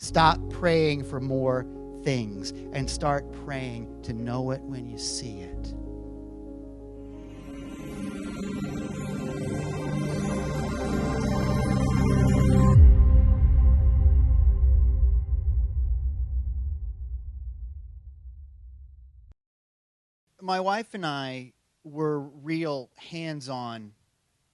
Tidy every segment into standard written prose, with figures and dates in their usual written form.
Stop praying for more things and start praying to know it when you see it. My wife and I were real hands-on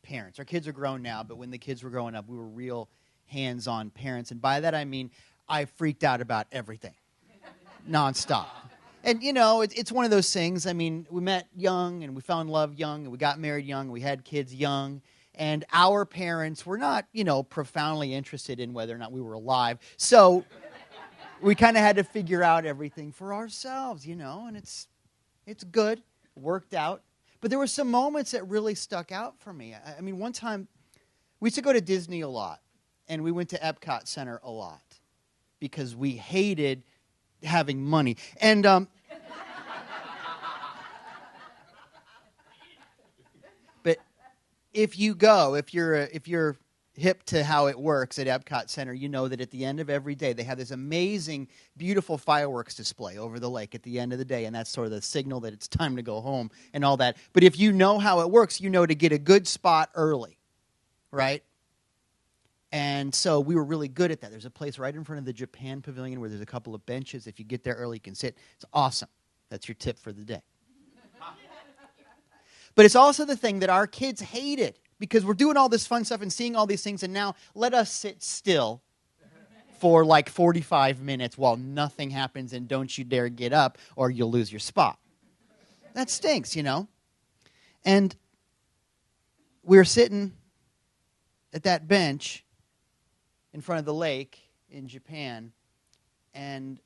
parents. Our kids are grown now, but when the kids were growing up, we were real hands-on parents. And by that I mean I freaked out about everything, nonstop. And, you know, it's one of those things. I mean, we met young, and we fell in love young, and we got married young, and we had kids young. And our parents were not, you know, profoundly interested in whether or not we were alive. So we kind of had to figure out everything for ourselves, you know, and it's good, worked out. But there were some moments that really stuck out for me. I mean, one time, we used to go to Disney a lot, and we went to Epcot Center a lot because we hated having money. And but if you're hip to how it works at Epcot Center, you know that at the end of every day, they have this amazing, beautiful fireworks display over the lake at the end of the day, and that's sort of the signal that it's time to go home and all that. But if you know how it works, you know to get a good spot early, right? And so we were really good at that. There's a place right in front of the Japan Pavilion where there's a couple of benches. If you get there early, you can sit. It's awesome. That's your tip for the day. But it's also the thing that our kids hated, because we're doing all this fun stuff and seeing all these things, and now let us sit still for like 45 minutes while nothing happens, and don't you dare get up or you'll lose your spot. That stinks, you know. And we were sitting at that bench in front of the lake in Japan, and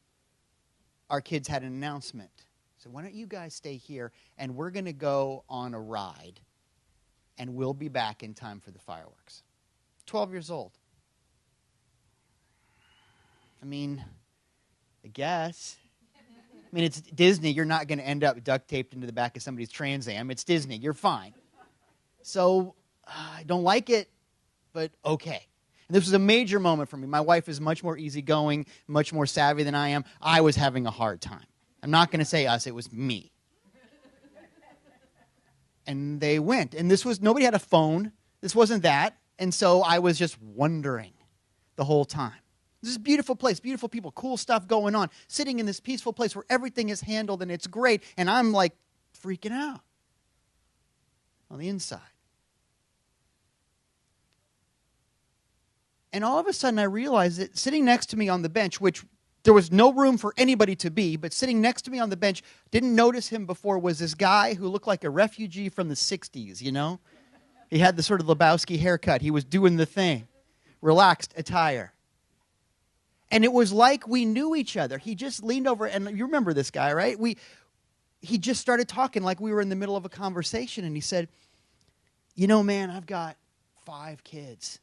our kids had an announcement. So why don't you guys stay here, and we're going to go on a ride, and we'll be back in time for the fireworks. 12 years old. I mean, I guess. I mean, it's Disney. You're not going to end up duct taped into the back of somebody's Trans Am. It's Disney. You're fine. So I don't like it, but okay. And this was a major moment for me. My wife is much more easygoing, much more savvy than I am. I was having a hard time. I'm not going to say us. It was me. And they went. And nobody had a phone. This wasn't that. And so I was just wondering the whole time. This is a beautiful place, beautiful people, cool stuff going on, sitting in this peaceful place where everything is handled and it's great. And I'm like freaking out on the inside. And all of a sudden I realized that sitting next to me on the bench, which there was no room for anybody to be, but sitting next to me on the bench, didn't notice him before, was this guy who looked like a refugee from the 60s, you know? He had the sort of Lebowski haircut. He was doing the thing. Relaxed attire. And it was like we knew each other. He just leaned over, and you remember this guy, right? He just started talking like we were in the middle of a conversation, and he said, you know, man, I've got 5 kids,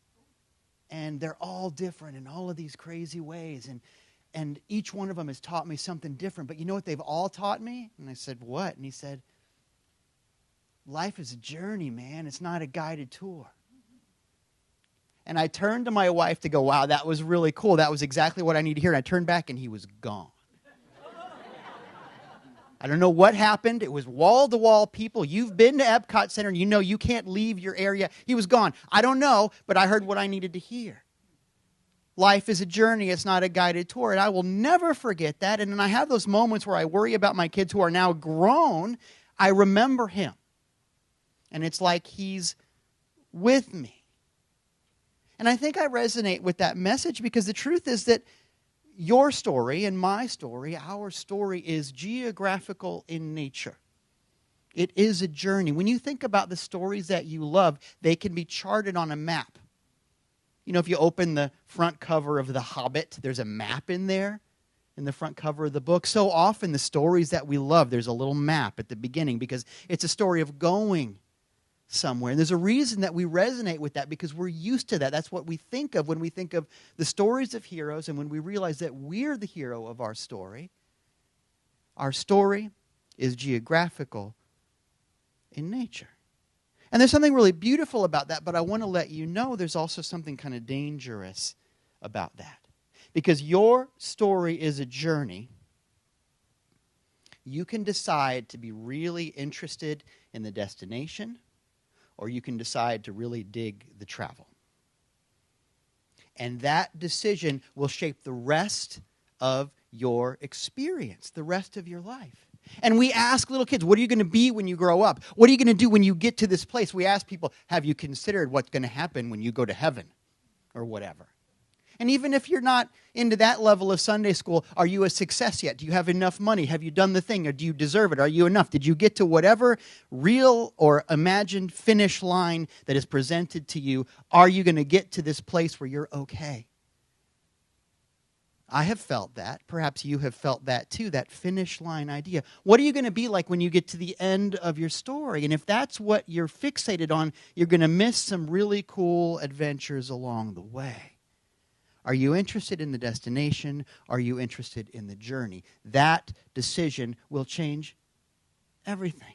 and they're all different in all of these crazy ways, and each one of them has taught me something different. But you know what they've all taught me? And I said, what? And he said, life is a journey, man. It's not a guided tour. And I turned to my wife to go, wow, that was really cool. That was exactly what I need to hear. And I turned back, and he was gone. I don't know what happened. It was wall-to-wall people. You've been to Epcot Center, and you know you can't leave your area. He was gone. I don't know, but I heard what I needed to hear. Life is a journey. It's not a guided tour. And I will never forget that. And then I have those moments where I worry about my kids who are now grown. I remember him. And it's like he's with me. And I think I resonate with that message because the truth is that your story and my story, our story, is geographical in nature. It is a journey. When you think about the stories that you love, they can be charted on a map. You know, if you open the front cover of The Hobbit, there's a map in there, in the front cover of the book. So often the stories that we love, there's a little map at the beginning because it's a story of going somewhere. And there's a reason that we resonate with that because we're used to that. That's what we think of when we think of the stories of heroes and when we realize that we're the hero of our story. Our story is geographical in nature. And there's something really beautiful about that, but I want to let you know there's also something kind of dangerous about that. Because your story is a journey. You can decide to be really interested in the destination, or you can decide to really dig the travel. And that decision will shape the rest of your experience, the rest of your life. And we ask little kids, what are you going to be when you grow up? What are you going to do when you get to this place? We ask people, have you considered what's going to happen when you go to heaven or whatever? And even if you're not into that level of Sunday school, are you a success yet? Do you have enough money? Have you done the thing, or do you deserve it? Are you enough? Did you get to whatever real or imagined finish line that is presented to you? Are you going to get to this place where you're okay? I have felt that. Perhaps you have felt that too, that finish line idea. What are you going to be like when you get to the end of your story? And if that's what you're fixated on, you're going to miss some really cool adventures along the way. Are you interested in the destination? Are you interested in the journey? That decision will change everything.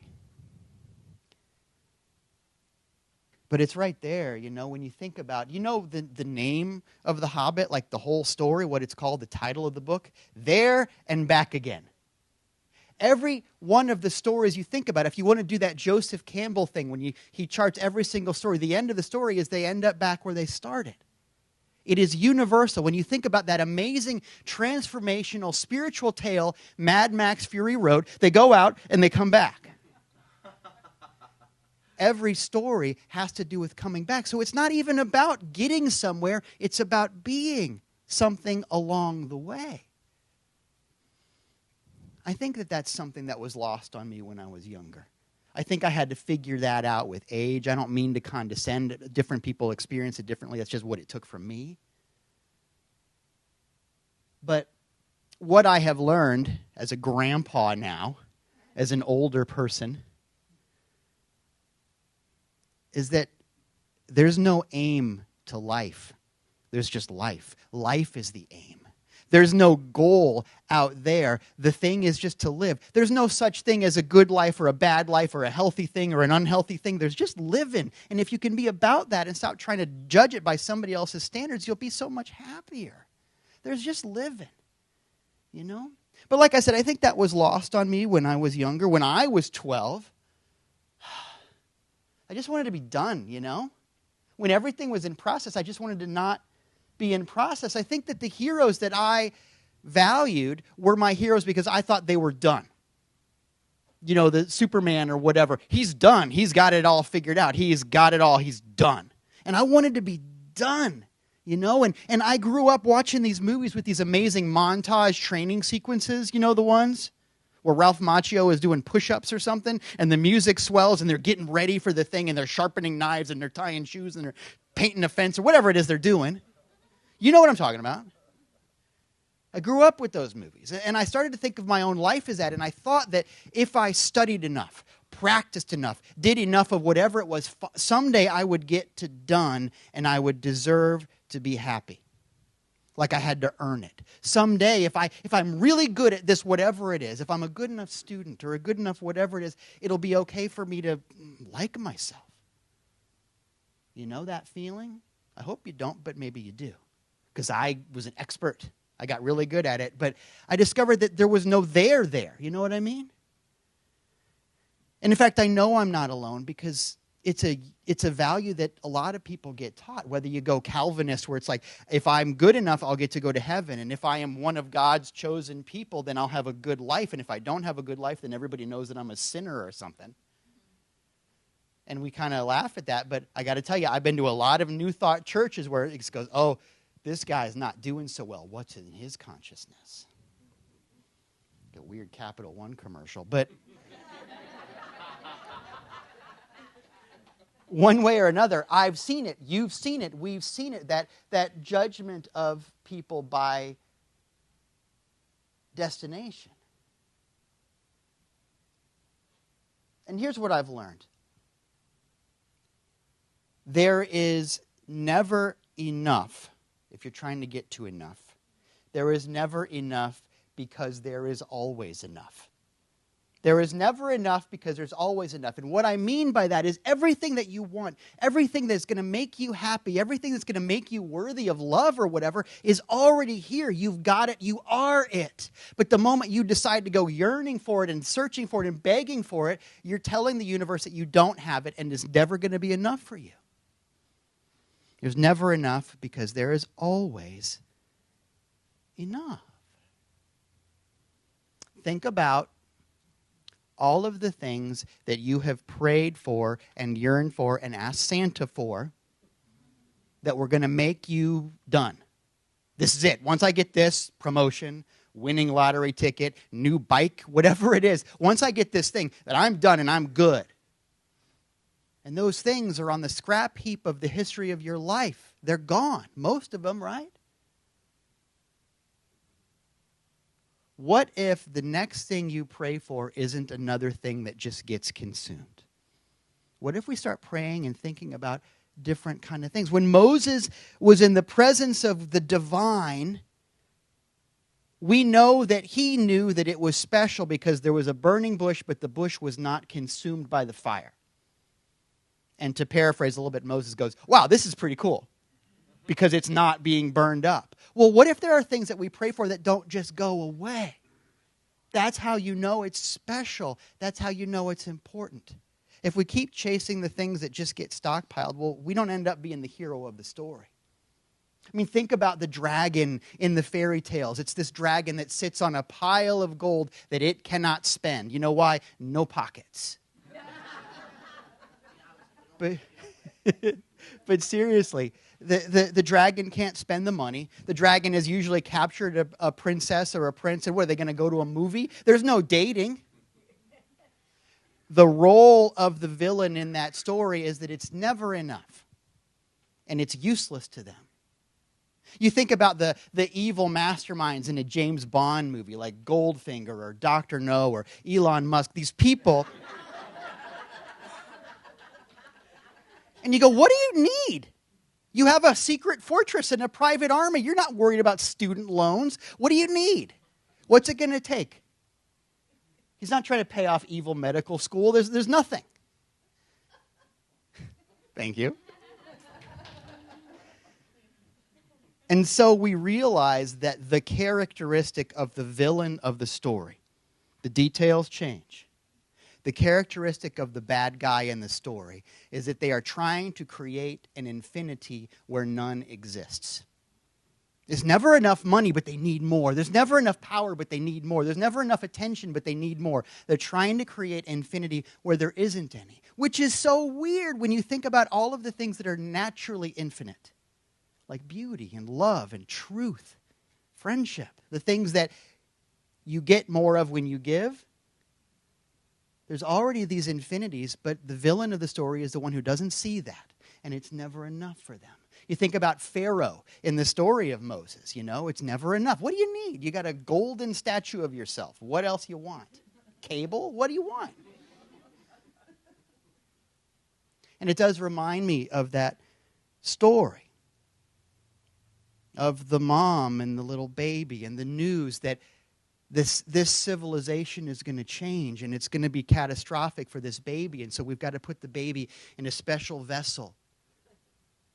But it's right there, when you think about, the name of The Hobbit, like the whole story, what it's called, the title of the book, There and Back Again. Every one of the stories you think about, if you want to do that Joseph Campbell thing, when he charts every single story, the end of the story is they end up back where they started. It is universal. When you think about that amazing transformational spiritual tale Mad Max Fury wrote, they go out and they come back. Every story has to do with coming back. So it's not even about getting somewhere. It's about being something along the way. I think that that's something that was lost on me when I was younger. I think I had to figure that out with age. I don't mean to condescend. Different people experience it differently. That's just what it took from me. But what I have learned as a grandpa now, as an older person, is that there's no aim to life. There's just life. Life is the aim. There's no goal out there. The thing is just to live. There's no such thing as a good life or a bad life or a healthy thing or an unhealthy thing. There's just living. And if you can be about that and stop trying to judge it by somebody else's standards, you'll be so much happier. There's just living, But like I said, I think that was lost on me when I was younger. When I was 12, I just wanted to be done, When everything was in process, I just wanted to not be in process. I think that the heroes that I valued were my heroes because I thought they were done. The Superman or whatever. He's done. He's got it all figured out. He's got it all. He's done. And I wanted to be done, And I grew up watching these movies with these amazing montage training sequences, the ones where Ralph Macchio is doing push-ups or something, and the music swells, and they're getting ready for the thing, and they're sharpening knives, and they're tying shoes, and they're painting a fence, or whatever it is they're doing. You know what I'm talking about. I grew up with those movies, and I started to think of my own life as that, and I thought that if I studied enough, practiced enough, did enough of whatever it was, someday I would get to done, and I would deserve to be happy. Like I had to earn it. Someday, if I'm really good at this, whatever it is, if I'm a good enough student or a good enough whatever it is, it'll be okay for me to like myself. You know that feeling? I hope you don't, but maybe you do. Because I was an expert. I got really good at it. But I discovered that there was no there. You know what I mean? And in fact, I know I'm not alone because it's a value that a lot of people get taught. Whether you go Calvinist, where it's like, if I'm good enough, I'll get to go to heaven. And if I am one of God's chosen people, then I'll have a good life. And if I don't have a good life, then everybody knows that I'm a sinner or something. And we kind of laugh at that. But I got to tell you, I've been to a lot of New Thought churches where it just goes, oh, this guy's not doing so well. What's in his consciousness? A weird Capital One commercial. But one way or another, I've seen it. You've seen it. We've seen it. That judgment of people by destination. And here's what I've learned. There is never enough. If you're trying to get to enough, there is never enough because there is always enough. There is never enough because there's always enough. And what I mean by that is everything that you want, everything that's going to make you happy, everything that's going to make you worthy of love or whatever is already here. You've got it. You are it. But the moment you decide to go yearning for it and searching for it and begging for it, you're telling the universe that you don't have it and it's never going to be enough for you. There's never enough because there is always enough. Think about all of the things that you have prayed for and yearned for and asked Santa for that were going to make you done. This is it. Once I get this promotion, winning lottery ticket, new bike, whatever it is, once I get this thing, that I'm done and I'm good. And those things are on the scrap heap of the history of your life. They're gone. Most of them, right? What if the next thing you pray for isn't another thing that just gets consumed? What if we start praying and thinking about different kind of things? When Moses was in the presence of the divine, we know that he knew that it was special because there was a burning bush, but the bush was not consumed by the fire. And to paraphrase a little bit, Moses goes, wow, this is pretty cool because it's not being burned up. Well, what if there are things that we pray for that don't just go away? That's how you know it's special. That's how you know it's important. If we keep chasing the things that just get stockpiled, well, we don't end up being the hero of the story. I mean, think about the dragon in the fairy tales. It's this dragon that sits on a pile of gold that it cannot spend. You know why? No pockets. But seriously, the dragon can't spend the money. The dragon has usually captured a princess or a prince, and what, are they going to go to a movie? There's no dating. The role of the villain in that story is that it's never enough, and it's useless to them. You think about the evil masterminds in a James Bond movie like Goldfinger or Dr. No or Elon Musk. These people... And you go, what do you need? You have a secret fortress and a private army. You're not worried about student loans. What do you need? What's it going to take? He's not trying to pay off evil medical school. There's nothing. Thank you. And so we realize that the characteristic of the villain of the story, the details change. The characteristic of the bad guy in the story is that they are trying to create an infinity where none exists. There's never enough money, but they need more. There's never enough power, but they need more. There's never enough attention, but they need more. They're trying to create infinity where there isn't any, which is so weird when you think about all of the things that are naturally infinite, like beauty and love and truth, friendship, the things that you get more of when you give. There's already these infinities, but the villain of the story is the one who doesn't see that, and it's never enough for them. You think about Pharaoh in the story of Moses, it's never enough. What do you need? You got a golden statue of yourself. What else you want? Cable? What do you want? And it does remind me of that story of the mom and the little baby and the news that this civilization is going to change and it's going to be catastrophic for this baby. And so we've got to put the baby in a special vessel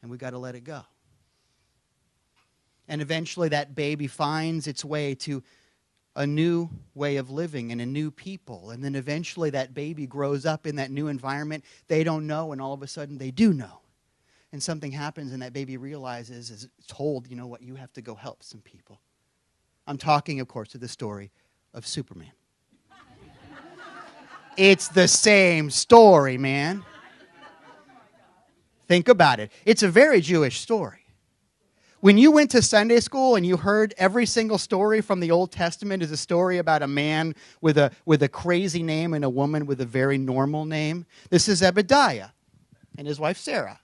and we've got to let it go. And eventually that baby finds its way to a new way of living and a new people. And then eventually that baby grows up in that new environment. They don't know, and all of a sudden they do know. And something happens and that baby realizes, is told, you have to go help some people. I'm talking, of course, of the story of Superman. It's the same story, man. Think about it. It's a very Jewish story. When you went to Sunday school and you heard every single story from the Old Testament is a story about a man with a crazy name and a woman with a very normal name, this is Ebediah and his wife Sarah.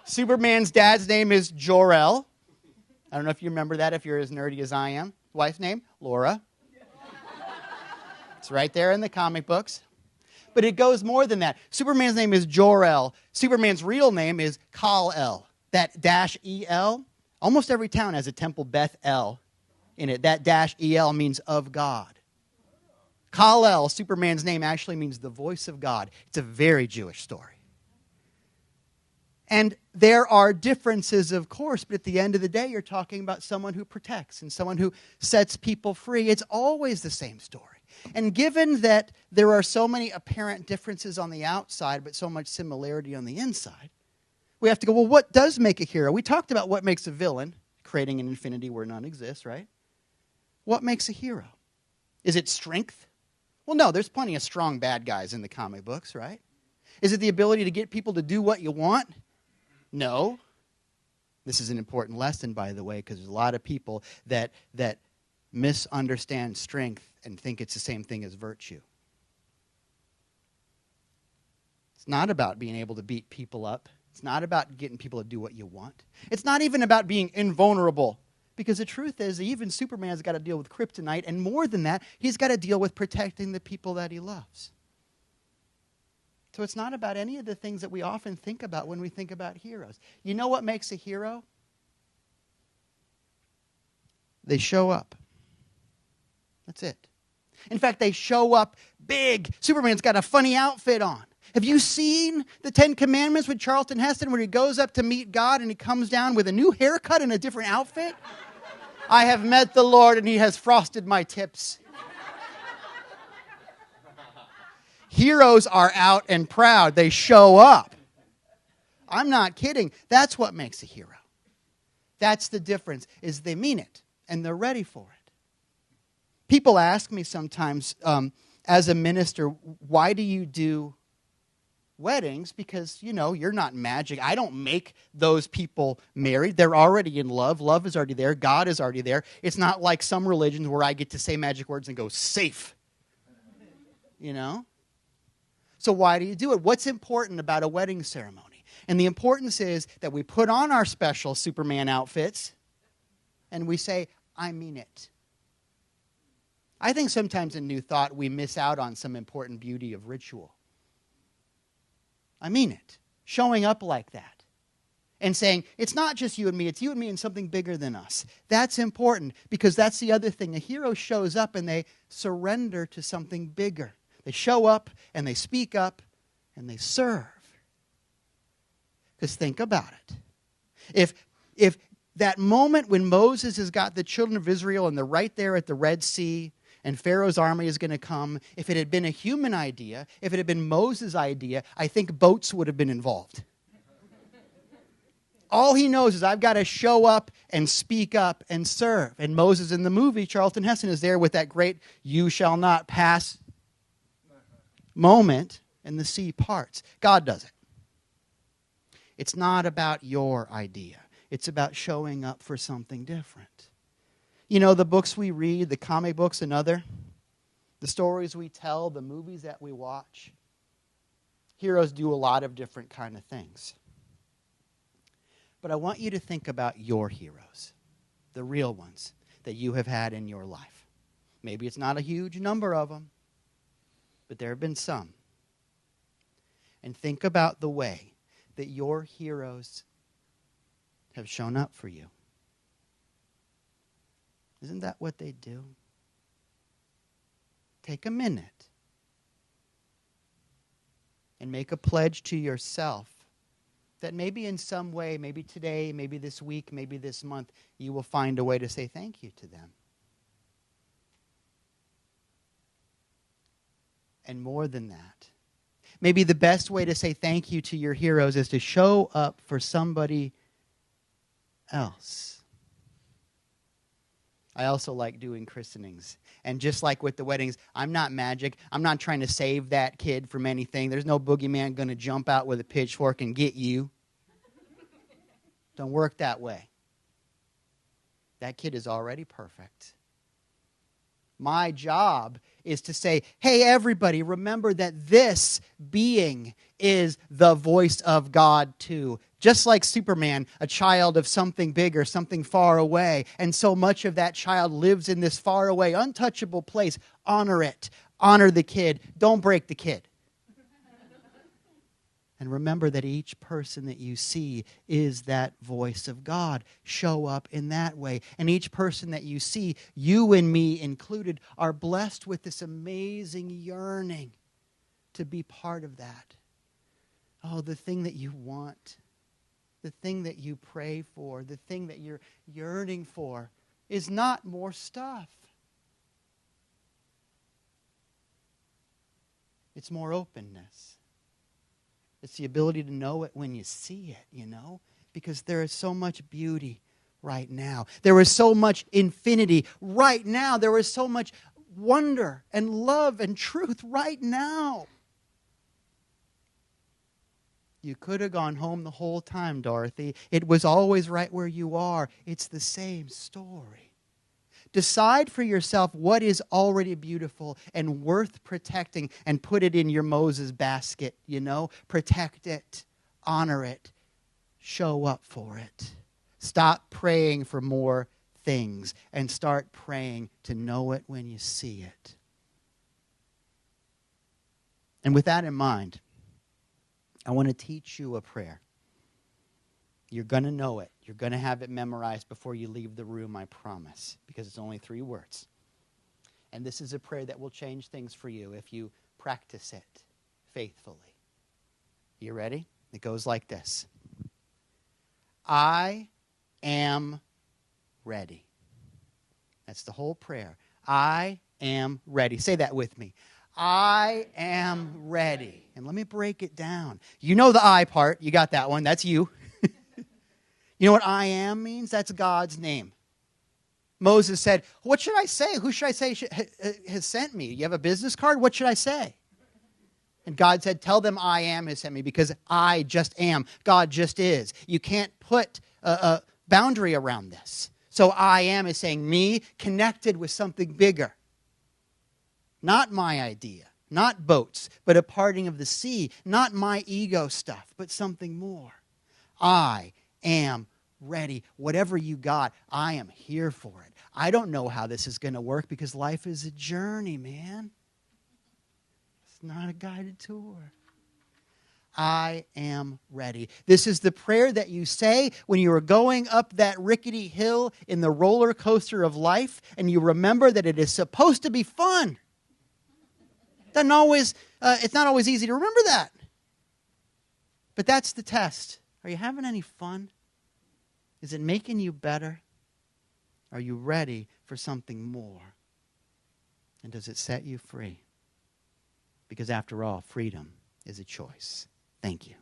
Superman's dad's name is Jor-El. I don't know if you remember that, if you're as nerdy as I am. Wife's name, Laura. It's right there in the comic books. But it goes more than that. Superman's name is Jor-El. Superman's real name is Kal-El. That -E-L. Almost every town has a temple Beth-El. in it. That dash EL means of God. Kal-El, Superman's name, actually means the voice of God. It's a very Jewish story. And there are differences, of course, but at the end of the day, you're talking about someone who protects and someone who sets people free. It's always the same story. And given that there are so many apparent differences on the outside, but so much similarity on the inside, we have to go, well, what does make a hero? We talked about what makes a villain, creating an infinity where none exists, right? What makes a hero? Is it strength? Well, no, there's plenty of strong bad guys in the comic books, right? Is it the ability to get people to do what you want? No. This is an important lesson, by the way, because there's a lot of people that misunderstand strength and think it's the same thing as virtue. It's not about being able to beat people up. It's not about getting people to do what you want. It's not even about being invulnerable. Because the truth is, even Superman's got to deal with kryptonite, and more than that, he's got to deal with protecting the people that he loves. So it's not about any of the things that we often think about when we think about heroes. You know what makes a hero? They show up. That's it. In fact, they show up big. Superman's got a funny outfit on. Have you seen the 10 Commandments with Charlton Heston where he goes up to meet God and he comes down with a new haircut and a different outfit? I have met the Lord and he has frosted my tips. Heroes are out and proud. They show up. I'm not kidding. That's what makes a hero. That's the difference, is they mean it and they're ready for it. People ask me sometimes, as a minister, why do you do weddings? Because, you're not magic. I don't make those people married. They're already in love. Love is already there. God is already there. It's not like some religions where I get to say magic words and go, safe. So why do you do it? What's important about a wedding ceremony? And the importance is that we put on our special Superman outfits and we say, I mean it. I think sometimes in New Thought we miss out on some important beauty of ritual. I mean it. Showing up like that. And saying, it's not just you and me, it's you and me and something bigger than us. That's important because that's the other thing. A hero shows up and they surrender to something bigger. They show up and they speak up and they serve. Because think about it. If that moment when Moses has got the children of Israel and they're right there at the Red Sea and Pharaoh's army is going to come, if it had been a human idea, if it had been Moses' idea, I think boats would have been involved. All he knows is I've got to show up and speak up and serve. And Moses in the movie, Charlton Heston, is there with that great "you shall not pass" moment, and the sea parts. God does it. It's not about your idea. It's about showing up for something different. The books we read, the comic books and other, the stories we tell, the movies that we watch, heroes do a lot of different kind of things. But I want you to think about your heroes, the real ones that you have had in your life. Maybe it's not a huge number of them, but there have been some. And think about the way that your heroes have shown up for you. Isn't that what they do? Take a minute and make a pledge to yourself that maybe in some way, maybe today, maybe this week, maybe this month, you will find a way to say thank you to them. And more than that, maybe the best way to say thank you to your heroes is to show up for somebody else. I also like doing christenings. And just like with the weddings, I'm not magic. I'm not trying to save that kid from anything. There's no boogeyman going to jump out with a pitchfork and get you. Don't work that way. That kid is already perfect. My job is to say, hey, everybody, remember that this being is the voice of God too. Just like Superman, a child of something bigger, something far away. And so much of that child lives in this far away, untouchable place. Honor it. Honor the kid. Don't break the kid. And remember that each person that you see is that voice of God. Show up in that way. And each person that you see, you and me included, are blessed with this amazing yearning to be part of that. Oh, the thing that you want, the thing that you pray for, the thing that you're yearning for is not more stuff. It's more openness. It's the ability to know it when you see it, because there is so much beauty right now. There is so much infinity right now. There is so much wonder and love and truth right now. You could have gone home the whole time, Dorothy. It was always right where you are. It's the same story. Decide for yourself what is already beautiful and worth protecting and put it in your Moses basket, Protect it, honor it, show up for it. Stop praying for more things and start praying to know it when you see it. And with that in mind, I want to teach you a prayer. You're going to know it. You're going to have it memorized before you leave the room, I promise, because it's only 3 words. And this is a prayer that will change things for you if you practice it faithfully. You ready? It goes like this. I am ready. That's the whole prayer. I am ready. Say that with me. I am ready. And let me break it down. You know the I part. You got that one. That's you. You know what I am means? That's God's name. Moses said, what should I say? Who should I say has sent me? You have a business card? What should I say? And God said, tell them I am has sent me because I just am. God just is. You can't put a boundary around this. So I am is saying me connected with something bigger. Not my idea, not boats, but a parting of the sea. Not my ego stuff, but something more. I am ready. Whatever you got, I am here for it. I don't know how this is going to work because life is a journey, man. It's not a guided tour. I am ready. This is the prayer that you say when you are going up that rickety hill in the roller coaster of life and you remember that it is supposed to be fun. It's not always easy to remember that. But that's the test. Are you having any fun? Is it making you better? Are you ready for something more? And does it set you free? Because after all, freedom is a choice. Thank you.